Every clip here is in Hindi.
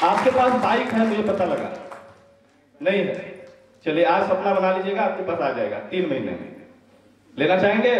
आपके पास बाइक है, मुझे पता लगा नहीं है। चलिए आज सपना बना लीजिएगा, आपके पास आ जाएगा 3 महीने में। लेना चाहेंगे?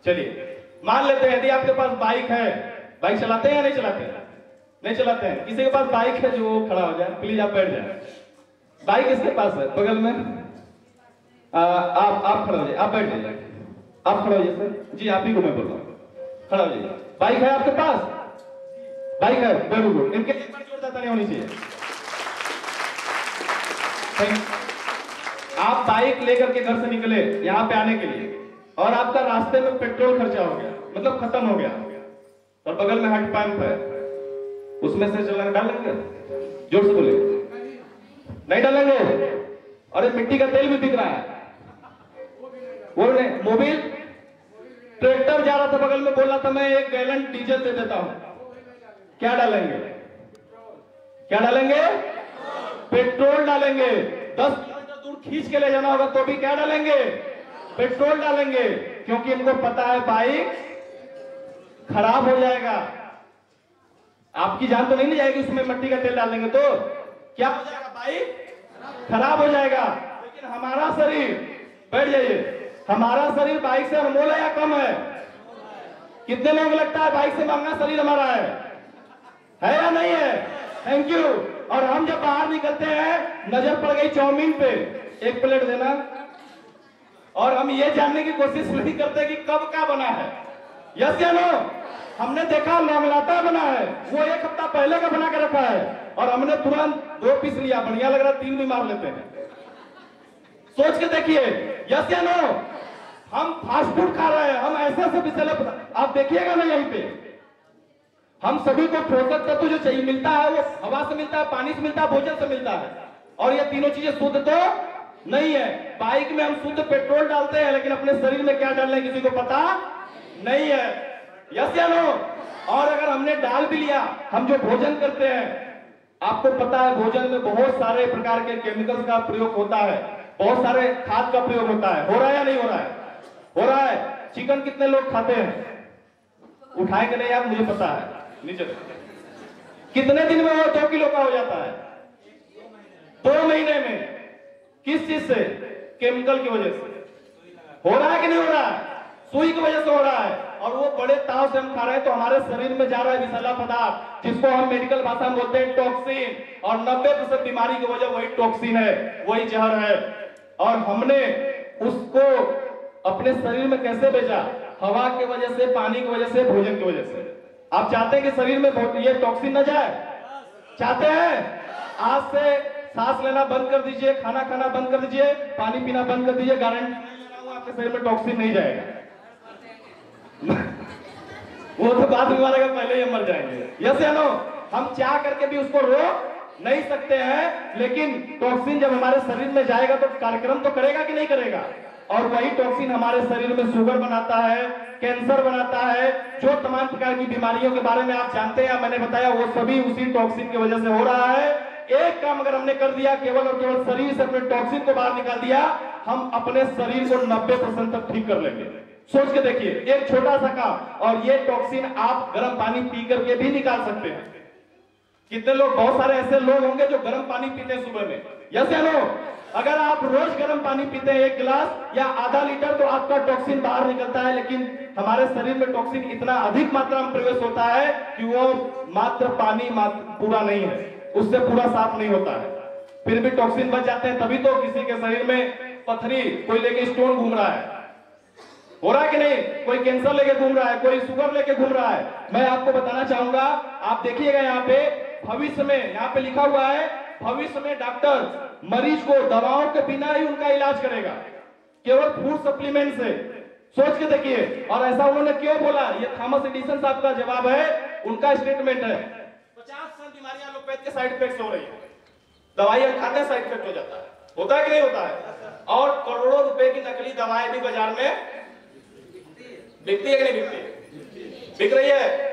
चलिए मान लेते हैं यदि आपके पास बाइक है, बाइक चलाते हैं या नहीं चलाते हैं? नहीं चलाते हैं। किसी के पास बाइक है जो खड़ा हो जाए, प्लीज आप बैठ जाए। बाइक किसके पास है? बगल में आप खड़े हो जाइए, आप बैठ जाइए, आप खड़े हो जाइए सर जी, आप ही को मैं बोल रहा हूँ, खड़ा हो जाइए। बाइक है आपके पास? बाइक है, वेरी गुड। इनके एक बार जोरदार ताली होनी चाहिए। आप बाइक लेकर के घर से निकले यहाँ पे आने के लिए और आपका रास्ते में पेट्रोल खर्चा हो गया, मतलब खत्म हो गया, और बगल में हेड पंप है, उसमें से चलना डालेंगे? जोर से बोले। नहीं डालेंगे? और मिट्टी का तेल भी बिक रहा है, वो नहीं। मोबिल ट्रैक्टर जा रहा था बगल में, बोला था मैं 1 गैलन डीजल दे देता हूं, क्या डालेंगे? क्या डालेंगे? पेट्रोल डालेंगे। 10 किलोमीटर दूर खींच के ले जाना होगा तो भी क्या डालेंगे? पेट्रोल डालेंगे, क्योंकि इनको पता है बाइक खराब हो जाएगा। आपकी जान तो नहीं जाएगी उसमें मिट्टी का तेल डालेंगे तो क्या हो जाएगा? बाइक खराब हो जाएगा। लेकिन हमारा शरीर, बैठ जाइए, हमारा शरीर बाइक से अनमोल है या कम है? कितने लोगों को लगता है बाइक से महंगा शरीर हमारा है या नहीं है? Thank you. और हम जब बाहर निकलते हैं, नजर पड़ गई चाउमीन पे, 1 प्लेट देना, और हम ये जानने की कोशिश नहीं करते कि कब क्या बना है। यस या नो? हमने देखा लौंगलाता बना है, वो 1 हफ्ता पहले का बना के रखा है, और हमने तुरंत 2 पीस लिया, बढ़िया लग रहा, 3 भी मार लेते हैं। सोच के देखिए, यस या नो? हम फास्ट फूड खा रहे हैं, हम ऐसे आप देखिएगा ना यहीं पे, हम सभी को पोषक तत्व जो चाहिए मिलता है, वो हवा से मिलता है, पानी से मिलता है, भोजन से मिलता है, और ये तीनों चीजें शुद्ध तो नहीं है। बाइक में हम शुद्ध पेट्रोल डालते हैं, लेकिन अपने शरीर में क्या डालना है किसी को पता नहीं है। यस या नो? और अगर हमने डाल भी लिया, हम जो भोजन करते हैं, आपको पता है भोजन में बहुत सारे प्रकार के केमिकल्स का प्रयोग होता है, बहुत सारे खाद का प्रयोग होता है। हो रहा है या नहीं हो रहा है? हो रहा है। चिकन कितने लोग खाते हैं? उठाए कि नहीं यार, मुझे पता है नीचे। कितने दिन में वो 2 किलो का हो जाता है? 2 महीने में। किस चीज से? केमिकल की वजह से। हो रहा है कि नहीं हो रहा है? सुई की वजह से हो रहा है। और वो बड़े ताव से हम खा रहे हैं, तो हमारे शरीर में जा रहा है विषैला पदार्थ, जिसको हम मेडिकल भाषा में बोलते हैं टॉक्सिन, और 90% बीमारी की वजह वही टॉक्सिन है, वही जहर है। और हमने उसको अपने शरीर में कैसे भेजा? हवा की वजह से, पानी की वजह से, भोजन की वजह से। आप चाहते हैं कि शरीर में ये टॉक्सिन न जाए? चाहते हैं? आज से सांस लेना बंद कर दीजिए, खाना खाना बंद कर दीजिए, पानी पीना बंद कर दीजिए, गारंटी आपके शरीर में टॉक्सिन नहीं जाएगा। वो तो बाद में मरेगा, पहले ही मर जाएंगे। यस या नो? हम चाह करके भी उसको रोक नहीं सकते हैं, लेकिन टॉक्सिन जब हमारे शरीर में जाएगा तो कार्यक्रम तो करेगा कि नहीं करेगा? और वही टॉक्सिन हमारे शरीर में शुगर बनाता है, कैंसर बनाता है, जो तमाम प्रकार की बीमारियों के बारे में आप जानते हैं, मैंने बताया, वो सभी उसी टॉक्सिन की वजह से हो रहा है। एक काम अगर हमने कर दिया, केवल और केवल शरीर से अपने टॉक्सिन को बाहर निकाल दिया, हम अपने शरीर को 90% तक ठीक कर लेंगे। सोच के देखिए, एक छोटा सा काम, और ये टॉक्सिन आप गर्म पानी पी करके भी निकाल सकते हैं। कितने लोग, बहुत सारे ऐसे लोग होंगे जो गर्म पानी पीते हैं सुबह में। यस या नो? अगर आप रोज गर्म पानी पीते हैं 1 गिलास या आधा लीटर, तो आपका टॉक्सिन बाहर निकलता है। लेकिन हमारे शरीर में टॉक्सिन इतना अधिक मात्रा में प्रवेश होता है कि वो मात्र पानी पूरा नहीं है, उससे पूरा साफ नहीं होता है, फिर भी टॉक्सिन बच जाते हैं। तभी तो किसी के शरीर में पथरी, कोई लेके स्टोन घूम रहा है, हो रहा है कि नहीं? कोई कैंसर लेके घूम रहा है, कोई शुगर लेके घूम रहा है। मैं आपको बताना चाहूंगा, आप देखिएगा यहाँ पे भविष्य में, यहाँ पे लिखा हुआ है, भविष्य में डॉक्टर मरीज को दवाओं के बिना ही उनका इलाज करेगा, केवल फूड सप्लीमेंट से। सोच के देखिए। और ऐसा उन्होंने क्यों बोला? ये थॉमस एडिसन साहब का जवाब है, उनका स्टेटमेंट है। 50% बीमारियां एलोपैथ के साइड इफेक्ट्स हो रही है, दवाइयां खाते साइड इफेक्ट हो जाता है, होता है कि नहीं होता है? और करोड़ों रुपए की नकली दवाएं भी बाजार में बिकती है कि नहीं बिकती? बिक रही है।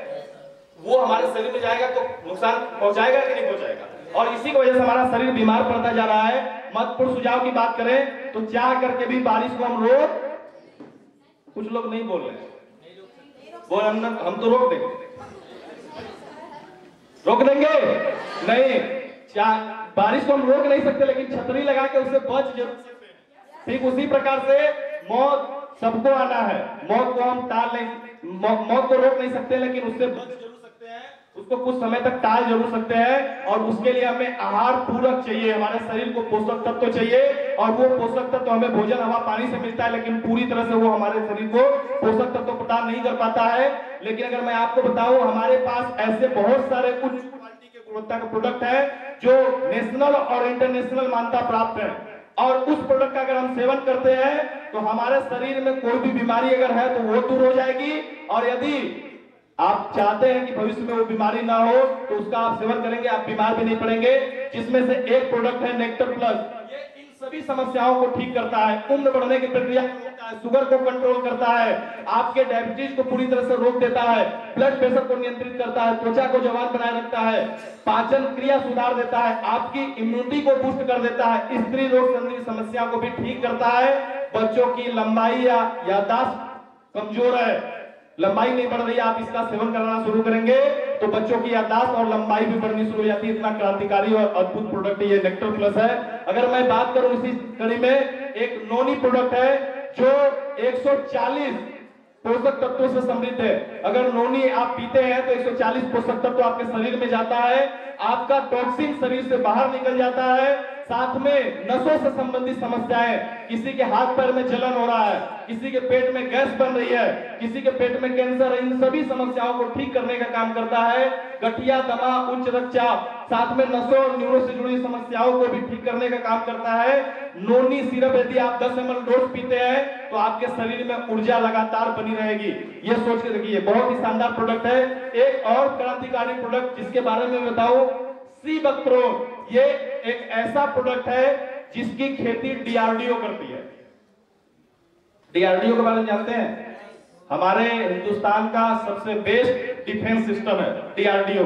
वो हमारे शरीर में जाएगा तो नुकसान पहुंचाएगा कि नहीं पहुंचाएगा? और इसी की वजह से हमारा शरीर बीमार पड़ता जा रहा है। महत्वपूर्ण सुझाव की बात करें तो चाह करके भी बारिश को हम रोक, कुछ लोग नहीं बोल रहे, बोल हम तो रोक देंगे। रोक देंगे? नहीं। बारिश को हम रोक नहीं सकते, लेकिन छतरी लगा के उससे बच जरूर सकते हैं। ठीक उसी प्रकार से मौत सबको आना है, मौत को हम टाल नहीं, मौत को रोक नहीं सकते, लेकिन उससे बच जरूर सकते हैं, उसको कुछ समय तक टाल जरूर सकते हैं। और उसके लिए हमें आहार पूरक चाहिए, हमारे शरीर को पोषक तत्व चाहिए, और वो पोषक तत्व हमें भोजन, हवा, पानी से मिलता है, लेकिन पूरी तरह से वो हमारे शरीर को पोषक तत्व प्रदान नहीं कर पाता है। लेकिन अगर मैं आपको बताऊं, हमारे पास ऐसे बहुत सारे उच्च क्वालिटी के गुणवत्ता के प्रोडक्ट है जो नेशनल और इंटरनेशनल मान्यता प्राप्त है, और उस प्रोडक्ट का अगर हम सेवन करते हैं तो हमारे शरीर में कोई भी बीमारी अगर है तो वो दूर हो जाएगी। और यदि आप चाहते हैं कि भविष्य में वो बीमारी ना हो तो उसका आप सेवन करेंगे, आप बीमार भी नहीं पड़ेंगे। जिसमें से एक प्रोडक्ट है नेक्टर प्लस। ये इन सभी समस्याओं को ठीक करता है, उम्र बढ़ने की प्रक्रिया को रोकता है, शुगर को कंट्रोल करता है, आपके डायबिटीज को पूरी तरह से रोक देता है, ब्लड प्रेशर को नियंत्रित करता है, त्वचा को जवान बनाए रखता है, पाचन क्रिया सुधार देता है, आपकी इम्यूनिटी को बूस्ट कर देता है, स्त्री रोग संबंधी समस्या को भी ठीक करता है। बच्चों की लंबाई या याददाश्त कमजोर है, लंबाई नहीं बढ़ रही है, आप इसका सेवन करना शुरू करेंगे तो बच्चों की याददाश्त और लंबाई भी बढ़नी शुरू हो जाती है। इतना क्रांतिकारी और अद्भुत प्रोडक्ट ये नेक्टर प्लस है। अगर मैं बात करूं इसी कड़ी में, एक नोनी प्रोडक्ट है जो 140 पोषक तत्वों से समृद्ध है। अगर नोनी आप पीते हैं तो 140 पोषक तत्व आपके शरीर में जाता है, आपका टॉक्सिन शरीर से बाहर निकल जाता है, साथ में नसों से संबंधित समस्याएं, किसी के हाथ पैर में जलन हो रहा है, किसी के पेट में गैस बन रही है, किसी के पेट में कैंसर है, इन सभी समस्याओं को ठीक करने का काम करता है। गठिया, दमा, उच्च रक्तचाप, साथ में नसों और न्यूरो से जुड़ी समस्याओं को भी ठीक करने का काम करता है। नोनी सिरप यदि आप 10 ml डोज पीते हैं तो आपके शरीर में ऊर्जा लगातार बनी रहेगी। ये सोच के देखिए, बहुत ही शानदार प्रोडक्ट है। एक और क्रांतिकारी प्रोडक्ट जिसके बारे में बताऊं, सीबक्ट्रोन। ये एक ऐसा प्रोडक्ट है जिसकी खेती डीआरडीओ करती है। डीआरडीओ के बारे में जानते हैं? हमारे हिंदुस्तान का सबसे बेस्ट डिफेंस सिस्टम है डीआरडीओ,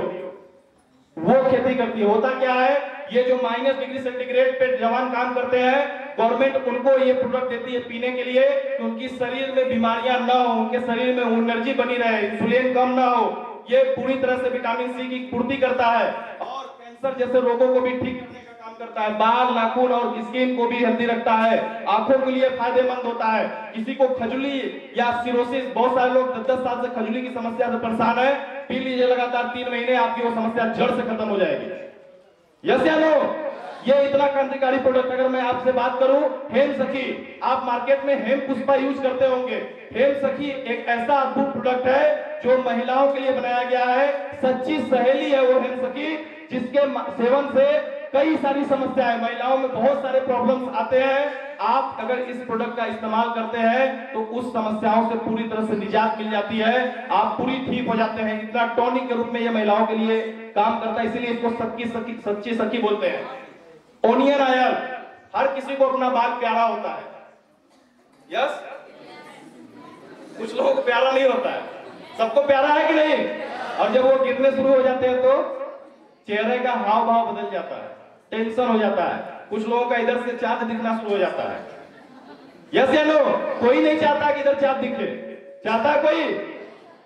वो खेती करती है। होता क्या है, ये जो -डिग्री सेंटीग्रेड पे जवान काम करते हैं, गवर्नमेंट उनको ये प्रोडक्ट देती है पीने के लिए कि उनकी शरीर में बीमारियां ना हो, उनके शरीर में एनर्जी बनी रहे, इंसुलिन कम ना हो। ये पूरी तरह से विटामिन सी की पूर्ति करता है और कैंसर जैसे रोगों को भी ठीक करने का काम करता है। बाल, नाखून और स्किन को भी हेल्दी रखता है, आंखों के लिए फायदेमंद होता है। किसी को खजुली या सिरोसिस, बहुत सारे लोग 10-10 साल से खजुली की समस्या से परेशान है, पी लीजिए लगातार 3 महीने, आपकी वो समस्या जड़ से खत्म हो जाएगी। यस या नो? ये इतना क्रांतिकारी प्रोडक्ट। अगर मैं आपसे बात करूं, हेम सखी, आप मार्केट में हेम पुष्पा यूज करते होंगे। हेम सखी एक ऐसा अद्भुत प्रोडक्ट है जो महिलाओं के लिए बनाया गया है, सच्ची सहेली है वो हेम सखी, जिसके सेवन से कई सारी समस्याएं, महिलाओं में बहुत सारे प्रॉब्लम्स आते हैं। आप अगर इस प्रोडक्ट का इस्तेमाल करते हैं तो उस समस्याओं से पूरी तरह से निजात मिल जाती है, आप पूरी ठीक हो जाते हैं। इतना टॉनिक के रूप में ये महिलाओं के लिए काम करता है, इसीलिए इसको सच्ची सखी बोलते हैं। ओनियन ऑयल, हर किसी को अपना बाल प्यारा होता है, यस? कुछ लोगों को प्यारा नहीं होता है, सबको प्यारा है कि नहीं? और जब वो गिरने शुरू हो जाते हैं तो चेहरे का हाव भाव बदल जाता है, टेंशन हो जाता है, कुछ लोगों का इधर से चाँद दिखना शुरू हो जाता है। यस या नो? कोई नहीं चाहता कि इधर चाँद दिखे, चाहता है कोई?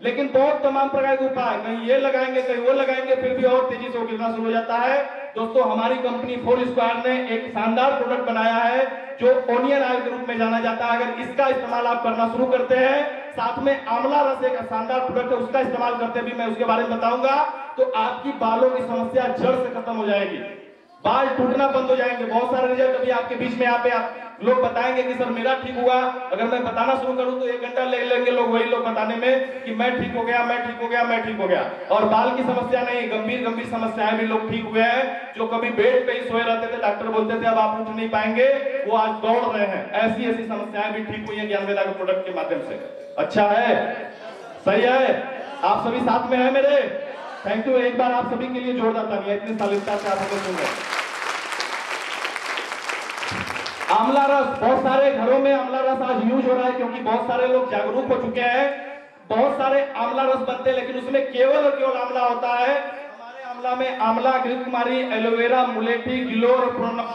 लेकिन बहुत तमाम प्रकार के उपाय, कहीं ये लगाएंगे कहीं वो लगाएंगे, फिर भी और तेजी से गिरना शुरू हो जाता है। दोस्तों, हमारी कंपनी फोर स्क्वायर ने एक शानदार प्रोडक्ट बनाया है जो ओनियन ऑयल के रूप में जाना जाता है। अगर इसका इस्तेमाल आप करना शुरू करते हैं, साथ में आंवला रस एक शानदार प्रोडक्ट है, उसका इस्तेमाल करते भी मैं उसके बारे में बताऊंगा, तो आपकी बालों की समस्या जड़ से खत्म हो जाएगी, बाल टूटना बंद हो जाएंगे। बहुत सारे रिजल्ट अभी आपके बीच में यहाँ पे आप लोग बताएंगे कि सर मेरा ठीक हुआ। अगर मैं बताना शुरू करूं तो 1 घंटा ले लेंगे लोग, वही लोग बताने में कि मैं ठीक हो गया, मैं ठीक हो गया, मैं ठीक हो गया। और बाल की समस्या नहीं, गंभीर समस्याएं भी लोग ठीक हुए हैं। जो कभी बेड पे ही सोए रहते थे, डॉक्टर बोलते थे अब आप उठ नहीं पाएंगे, वो आज दौड़ रहे हैं। ऐसी समस्याएं भी ठीक हुई है ज्ञानवेदा के प्रोडक्ट के माध्यम से। अच्छा है, सही है, आप सभी साथ में है मेरे? Thank you. एक बार आप सभी के लिए जोरदार तालियां, इतनी शालीनता से आप हमें सुन रहे। आंवला रस, बहुत सारे घरों में आंवला रस आज यूज हो रहा है क्योंकि बहुत सारे लोग जागरूक हो चुके हैं। बहुत सारे आंवला रस बनते हैं लेकिन उसमें केवल और केवल आंवला होता है। हमारे आंवला में आंवला, घृतकुमारी, एलोवेरा, मुलेठी, गिलोय और प्रोनोमा,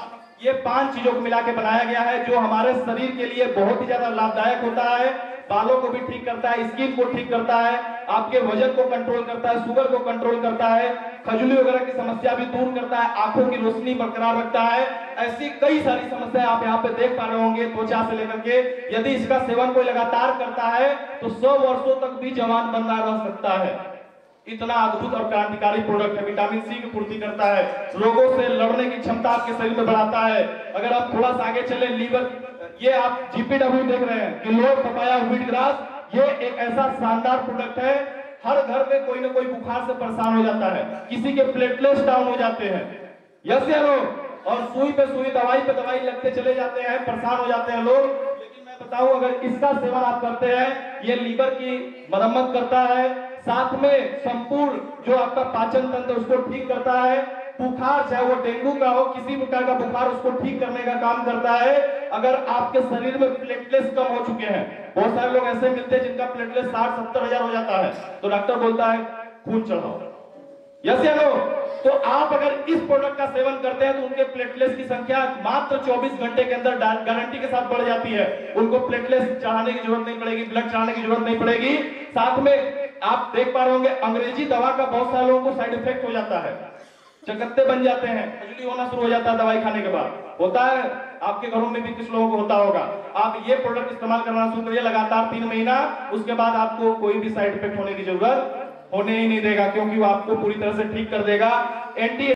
ये 5 चीजों को मिला के बनाया गया है जो हमारे शरीर के लिए बहुत ही ज्यादा लाभदायक होता है। बालों को भी ठीक करता है, स्किन को ठीक करता है, आपके वजन को कंट्रोल करता है, शुगर को कंट्रोल करता है, खजुली वगैरह की समस्या भी दूर करता है, आंखों की रोशनी बरकरार रखता है। ऐसी कई सारी समस्याएं आप यहाँ पे देख पा रहे होंगे त्वचा से लेकर के। यदि इसका सेवन कोई लगातार करता है तो 100 वर्षों तक भी जवान बना रह सकता है। इतना अद्भुत और क्रांतिकारी प्रोडक्ट है। विटामिन सी की पूर्ति करता है, रोगों से लड़ने की क्षमता आपके शरीर में बढ़ाता है। अगर आप थोड़ा सा आगे चले, लीवर, ये आप जीपीडब्ल्यू देख रहे हैं, किलोर पपाया व्हीट ग्रास, ये एक ऐसा शानदार प्रोडक्ट है। हर घर में कोई ना कोई बुखार से परेशान हो जाता है, किसी के प्लेटलेट्स डाउन हो जाते हैं, यस या नो, और सुई पे सुई, दवाई पे दवाई लगते चले जाते हैं, परेशान हो जाते हैं लोग। लेकिन मैं बताऊं, अगर इसका सेवन आप करते हैं, ये लीवर की मरम्मत करता है, साथ में संपूर्ण जो आपका पाचन तंत्र उसको ठीक करता है। बुखार, चाहे वो डेंगू का हो, किसी प्रकार का बुखार, उसको ठीक करने का काम करता है। अगर आपके शरीर में प्लेटलेट्स कम हो चुके हैं, बहुत सारे लोग ऐसे मिलते हैं जिनका प्लेटलेट्स 60-70 हजार हो जाता है, तो डॉक्टर बोलता है खून चढ़ाओ, यस या नो। तो आप अगर इस प्रोडक्ट का सेवन करते हैं तो उनके प्लेटलेट्स की संख्या मात्र 24 घंटे के अंदर गारंटी के साथ बढ़ जाती है। उनको प्लेटलेट्स चढ़ाने की जरूरत नहीं पड़ेगी, ब्लड चढ़ाने की जरूरत नहीं पड़ेगी। साथ में आप देख पा रहे होंगे, अंग्रेजी दवा का बहुत सारे लोगों को साइड इफेक्ट हो जाता है, चकत्ते बन जाते हैं, खजुली होना शुरू हो जाता है दवाई खाने के बाद, होता है आपके घरों में भी, कुछ लोगों को होता होगा। आप ये प्रोडक्ट इस्तेमाल करना शुरू करिए लगातार 3 महीना, उसके बाद आपको कोई भी साइड इफेक्ट होने की जरूरत होने ही नहीं देगा, क्योंकि वो आपको पूरी तरह से ठीक कर देगा। एंटी